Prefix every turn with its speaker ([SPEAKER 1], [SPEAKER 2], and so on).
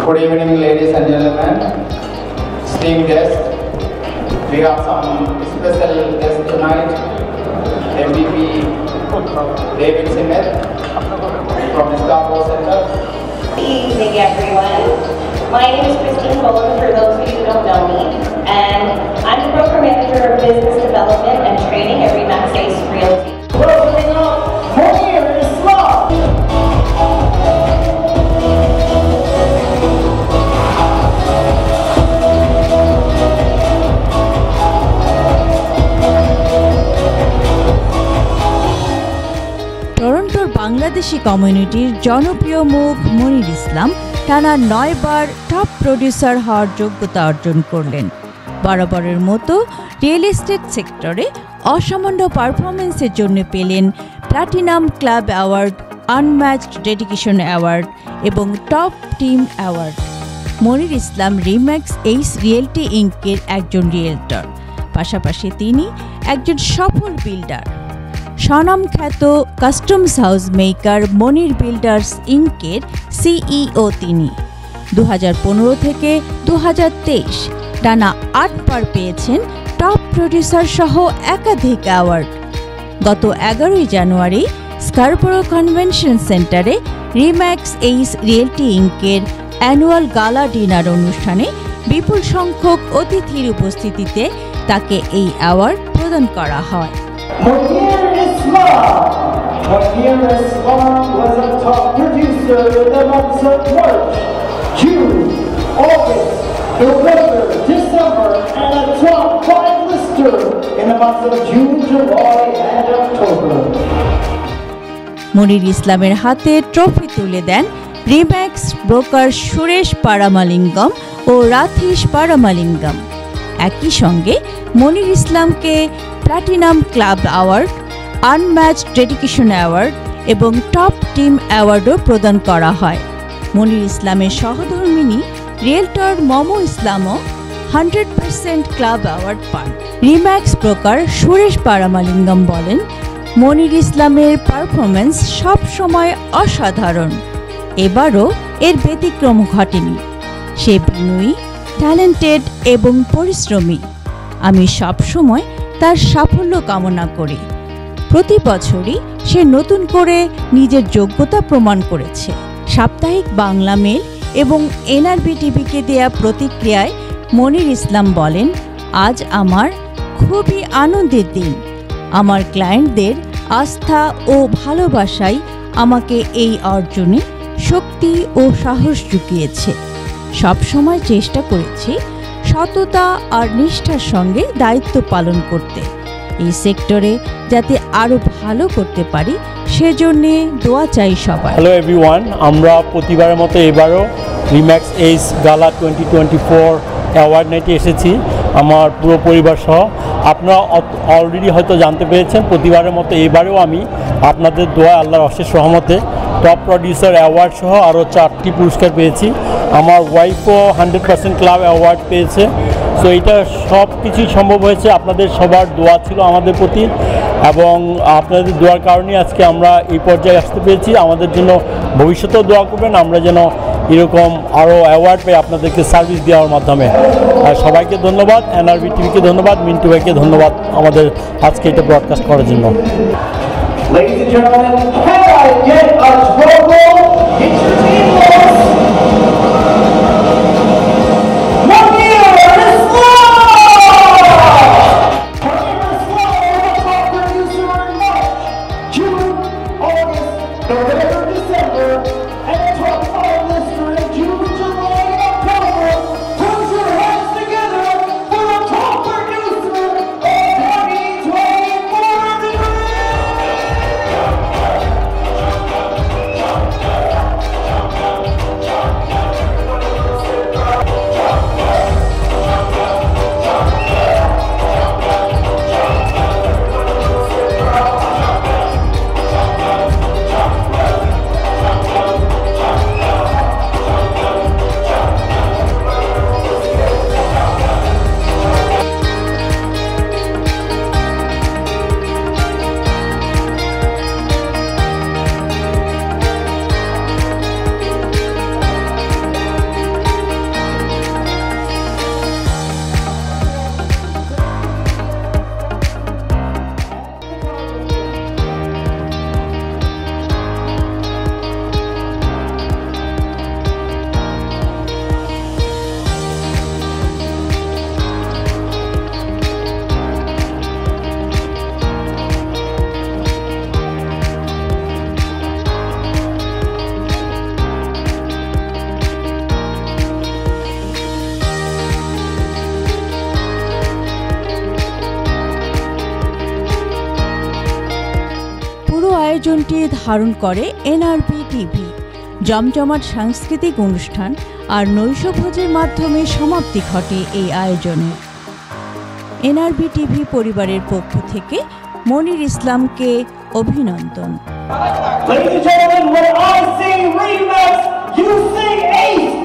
[SPEAKER 1] Good evening, ladies and gentlemen, esteemed guests. We have some special guests tonight. MVP David Smith from Scarborough Center.
[SPEAKER 2] Good evening, everyone. My name is Christine Bowen, for those of you who don't know me, and I'm the Program Manager of Business Development and Training at Remax Ace Realty.
[SPEAKER 3] Welcoming up Munir Islam.
[SPEAKER 4] টরন্টোর Bangladeshi কমিউনিটির জনপ্রিয় মুখ মনির ইসলাম টানা 9 বার top producer হওয়ার যোগ্যতা অর্জন করলেন। বরাবরের মতো রিয়েল এস্টেট সেক্টরে অসামান্য পারফরমেন্সের জন্য পেলেন platinum club award, unmatched dedication award এবং টপ টিম অ্যাওয়ার্ড। মনির ইসলাম রিম্যাক্স এইস রিয়েলটি ইঙ্কের একজন রিয়েলটর, পাশাপাশি তিনি একজন সফল বিল্ডার। স্বনামখ্যাত কাস্টমস হাউস মেকার মনির বিল্ডার্স ইঙ্কের সিইও তিনি। 2015 থেকে 2023 টানা 8 বার পেয়েছেন টপ প্রডিউসার সহ একাধিক অ্যাওয়ার্ড। গত 11 জানুয়ারি স্কারবোরো কনভেনশন সেন্টারে রিম্যাক্স এইস রিয়েলটি ইঙ্কের অ্যানুয়াল গালা ডিনার অনুষ্ঠানে বিপুল সংখ্যক অতিথির উপস্থিতিতে তাকে এই অ্যাওয়ার্ড প্রদান করা হয়।
[SPEAKER 3] Munir Islam was a top producer in the months of March, June, August, November, December, and a top 5 lister in the months of June, July, and October.
[SPEAKER 4] মনির ইসলামের হাতে ট্রফি তুলে দেন রিম্যাক্স ব্রোকার সুরেশ পারামালিঙ্গম ও রাথিশ পারামালিঙ্গম। একই সঙ্গে মনির ইসলামকে platinum club award, unmatched dedication award এবং top team অ্যাওয়ার্ডও প্রদান করা হয়। মনির ইসলামের সহধর্মিণী রিয়েলটর মমো ইসলামও 100% ক্লাব অ্যাওয়ার্ড পান। রিম্যাক্স ব্রোকার সুরেশ পারামালিঙ্গম বলেন, মনির ইসলামের পারফরমেন্স সব সময় অসাধারণ, এবারও এর ব্যতিক্রম ঘটেনি। সে বিনয়ী, ট্যালেন্টেড এবং পরিশ্রমী। আমি সবসময় তার সাফল্য কামনা করি। প্রতি বছরই সে নতুন করে নিজের যোগ্যতা প্রমাণ করেছে। সাপ্তাহিক বাংলা মেল এবং এনআরবি টিভিকে দেয়া প্রতিক্রিয়ায় মনির ইসলাম বলেন, আজ আমার খুবই আনন্দের দিন। আমার ক্লায়েন্টদের আস্থা ও ভালোবাসাই আমাকে এই অর্জনে শক্তি ও সাহস জুগিয়েছে। সবসময় চেষ্টা করেছি সততা আর নিষ্ঠার সঙ্গে দায়িত্ব পালন করতে। এই সেক্টরে যাতে আরও ভালো করতে পারি সেজন্য দোয়া চাই সবাই।
[SPEAKER 5] হ্যালো এভরিওয়ান, আমরা প্রতিবারের মতো এবারও রিম্যাক্স এইস গালা 2024 অ্যাওয়ার্ড নাইটে এসেছি আমার পুরো পরিবার সহ। আপনারা অলরেডি হয়তো জানতে পেরেছেন, প্রতিবারের মতো এবারেও আমি আপনাদের দোয়া, আল্লাহর অশেষ রহমতে টপ প্রডিউসার অ্যাওয়ার্ড সহ আরও 4টি পুরস্কার পেয়েছি। আমার ওয়াইফও 100% ক্লাব অ্যাওয়ার্ড পেয়েছে। সো এটা সব কিছুই সম্ভব হয়েছে আপনাদের সবার দোয়া ছিল আমাদের প্রতি, এবং আপনাদের দোয়ার কারণে আজকে আমরা এই পর্যায়ে আসতে পেরেছি। আমাদের জন্য ভবিষ্যতেও দোয়া করবেন, আমরা যেন এরকম আরও অ্যাওয়ার্ড পাই আপনাদেরকে সার্ভিস দেওয়ার মাধ্যমে। আর সবাইকে ধন্যবাদ, এনআরবি টিভিকে ধন্যবাদ, মিন্টু ভাইকে ধন্যবাদ আমাদের আজকে এটা ব্রডকাস্ট করার জন্য।
[SPEAKER 3] Ladies and gentlemen, can I get a drum roll? It's the team boss, Munir Islam! Munir Islam was a top producer in March, June, August, November, December, and top 5 lister in June, July, and October. Put your hands together for the top producer of 2024.
[SPEAKER 4] আয়োজনটি ধারণ করে NRB TV. জমজমাট সাংস্কৃতিক অনুষ্ঠান আর নৈশভোজের মাধ্যমে সমাপ্তি ঘটে এই আয়োজনের। এনআরবি টিভি পরিবারের পক্ষ থেকে মনির ইসলামকে অভিনন্দন।
[SPEAKER 3] Ladies and gentlemen, when I sing remix, you sing ace.